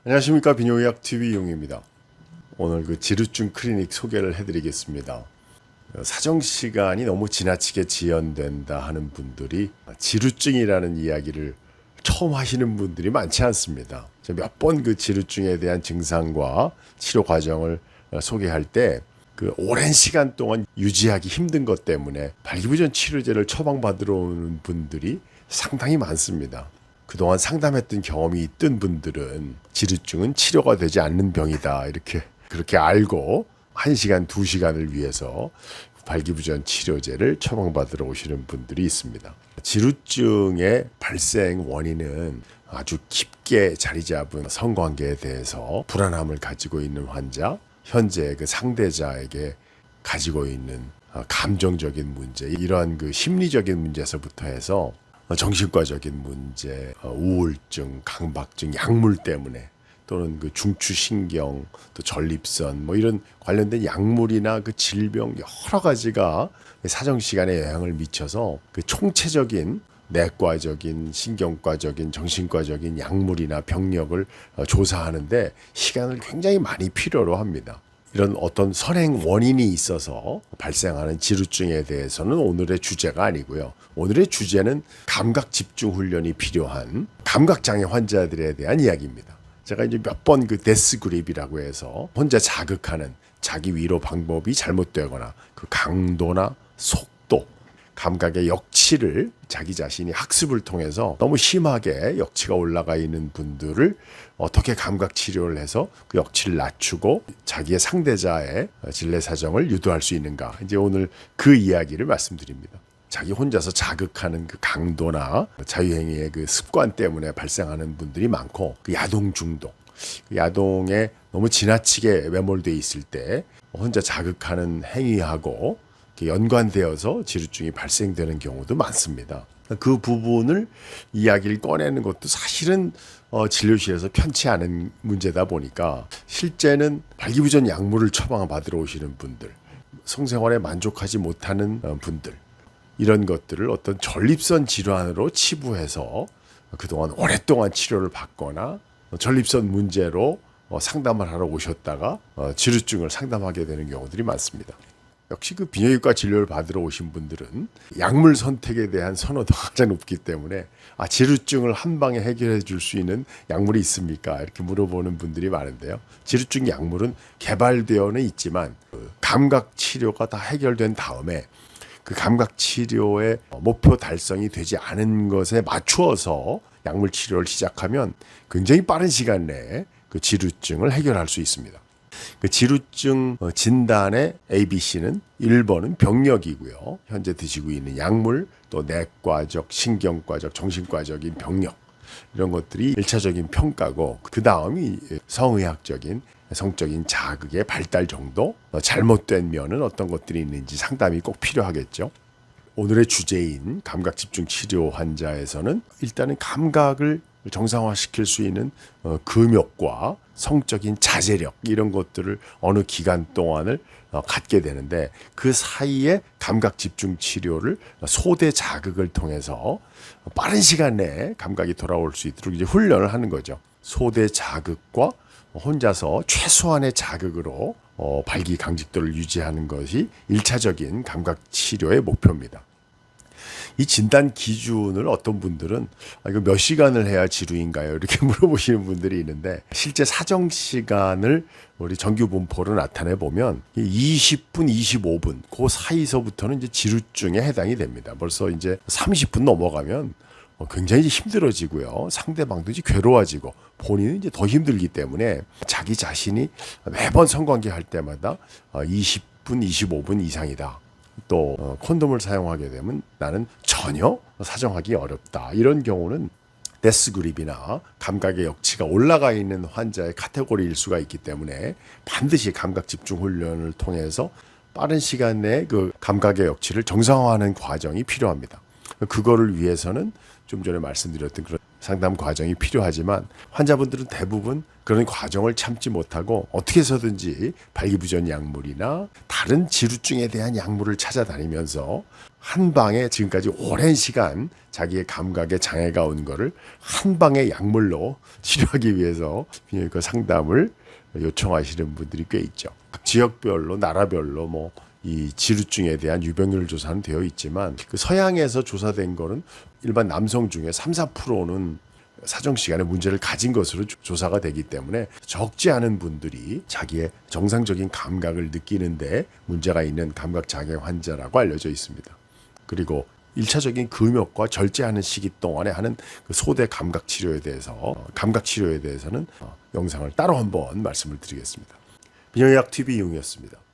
안녕하십니까. 비뇨의학 TV 용입니다. 오늘 그 지루증 클리닉 소개를 해드리겠습니다. 사정 시간이 너무 지나치게 지연된다 하는 분들이 지루증이라는 이야기를 처음 하시는 분들이 많지 않습니다. 몇 번 그 지루증에 대한 증상과 치료 과정을 소개할 때 그 오랜 시간 동안 유지하기 힘든 것 때문에 발기부전 치료제를 처방받으러 오는 분들이 상당히 많습니다. 그동안 상담했던 경험이 있던 분들은 지루증은 치료가 되지 않는 병이다 그렇게 알고 1시간, 2시간을 위해서 발기부전 치료제를 처방받으러 오시는 분들이 있습니다. 지루증의 발생 원인은 아주 깊게 자리 잡은 성관계에 대해서 불안함을 가지고 있는 환자, 현재 그 상대자에게 가지고 있는 감정적인 문제, 이러한 그 심리적인 문제에서부터 해서 정신과적인 문제, 우울증, 강박증, 약물 때문에 또는 그 중추신경, 또 전립선 이런 관련된 약물이나 그 질병 여러 가지가 사정 시간에 영향을 미쳐서 그 총체적인 내과적인, 신경과적인, 정신과적인 약물이나 병력을 조사하는데 시간을 굉장히 많이 필요로 합니다. 이런 어떤 선행 원인이 있어서 발생하는 지루증에 대해서는 오늘의 주제가 아니고요. 오늘의 주제는 감각 집중 훈련이 필요한 감각장애 환자들에 대한 이야기입니다. 제가 이제 몇 번 그 데스 그립이라고 해서 혼자 자극하는 자기 위로 방법이 잘못되거나 그 강도나 속도, 감각의 역치를 자기 자신이 학습을 통해서 너무 심하게 역치가 올라가 있는 분들을 어떻게 감각 치료를 해서 그 역치를 낮추고 자기의 상대자의 진례 사정을 유도할 수 있는가. 이제 오늘 그 이야기를 말씀드립니다. 자기 혼자서 자극하는 그 강도나 자유행위의 그 습관 때문에 발생하는 분들이 많고, 그 야동 중독, 그 야동에 너무 지나치게 매몰되어 있을 때 혼자 자극하는 행위하고 연관되어서 지루증이 발생되는 경우도 많습니다. 그 부분을 이야기를 꺼내는 것도 사실은 진료실에서 편치 않은 문제다 보니까, 실제는 발기부전 약물을 처방받으러 오시는 분들, 성생활에 만족하지 못하는 분들, 이런 것들을 어떤 전립선 질환으로 치부해서 그동안 오랫동안 치료를 받거나 전립선 문제로 상담을 하러 오셨다가 지루증을 상담하게 되는 경우들이 많습니다. 역시 그 비뇨기과 진료를 받으러 오신 분들은 약물 선택에 대한 선호도가 가장 높기 때문에 지루증을 한 방에 해결해 줄 수 있는 약물이 있습니까? 이렇게 물어보는 분들이 많은데요. 지루증 약물은 개발되어는 있지만 감각 치료가 다 해결된 다음에 그 감각 치료의 목표 달성이 되지 않은 것에 맞추어서 약물 치료를 시작하면 굉장히 빠른 시간 내에 그 지루증을 해결할 수 있습니다. 그 지루증 진단의 ABC는 1번은 병력이고요. 현재 드시고 있는 약물, 또 내과적, 신경과적, 정신과적인 병력, 이런 것들이 1차적인 평가고, 그 다음이 성의학적인 성적인 자극의 발달 정도, 잘못된 면은 어떤 것들이 있는지 상담이 꼭 필요하겠죠. 오늘의 주제인 감각 집중 치료 환자에서는 일단은 감각을 정상화시킬 수 있는 금욕과 성적인 자제력, 이런 것들을 어느 기간 동안을 갖게 되는데, 그 사이에 감각 집중 치료를 소대 자극을 통해서 빠른 시간 내에 감각이 돌아올 수 있도록 이제 훈련을 하는 거죠. 소대 자극과 혼자서 최소한의 자극으로 발기 강직도를 유지하는 것이 1차적인 감각 치료의 목표입니다. 이 진단 기준을 어떤 분들은 이거 몇 시간을 해야 지루인가요? 이렇게 물어보시는 분들이 있는데, 실제 사정 시간을 우리 정규 분포로 나타내 보면 20분, 25분 그 사이서부터는 이제 지루증에 해당이 됩니다. 벌써 이제 30분 넘어가면 굉장히 힘들어지고요. 상대방도 이제 괴로워지고 본인은 이제 더 힘들기 때문에 자기 자신이 매번 성관계 할 때마다 20분, 25분 이상이다. 또 콘돔을 사용하게 되면 나는 전혀 사정하기 어렵다. 이런 경우는 데스 그립이나 감각의 역치가 올라가 있는 환자의 카테고리일 수가 있기 때문에 반드시 감각 집중 훈련을 통해서 빠른 시간 내에 그 감각의 역치를 정상화하는 과정이 필요합니다. 그거를 위해서는 좀 전에 말씀드렸던 그런 상담 과정이 필요하지만 환자분들은 대부분 그런 과정을 참지 못하고 어떻게 해서든지 발기부전 약물이나 다른 지루증에 대한 약물을 찾아다니면서 한 방에 지금까지 오랜 시간 자기의 감각에 장애가 온 거를 한 방에 약물로 치료하기 위해서 비뇨기과 상담을 요청하시는 분들이 꽤 있죠. 각 지역별로 나라별로 뭐 이 지루증에 대한 유병률 조사는 되어 있지만 그 서양에서 조사된 거는 일반 남성 중에 3, 4%는 사정 시간에 문제를 가진 것으로 조사가 되기 때문에 적지 않은 분들이 자기의 정상적인 감각을 느끼는데 문제가 있는 감각 장애 환자라고 알려져 있습니다. 그리고 1차적인 금욕과 절제하는 시기 동안에 하는 그 소대 감각 치료에 대해서는 영상을 따로 한번 말씀을 드리겠습니다. 비뇨기약 TV 이용이었습니다.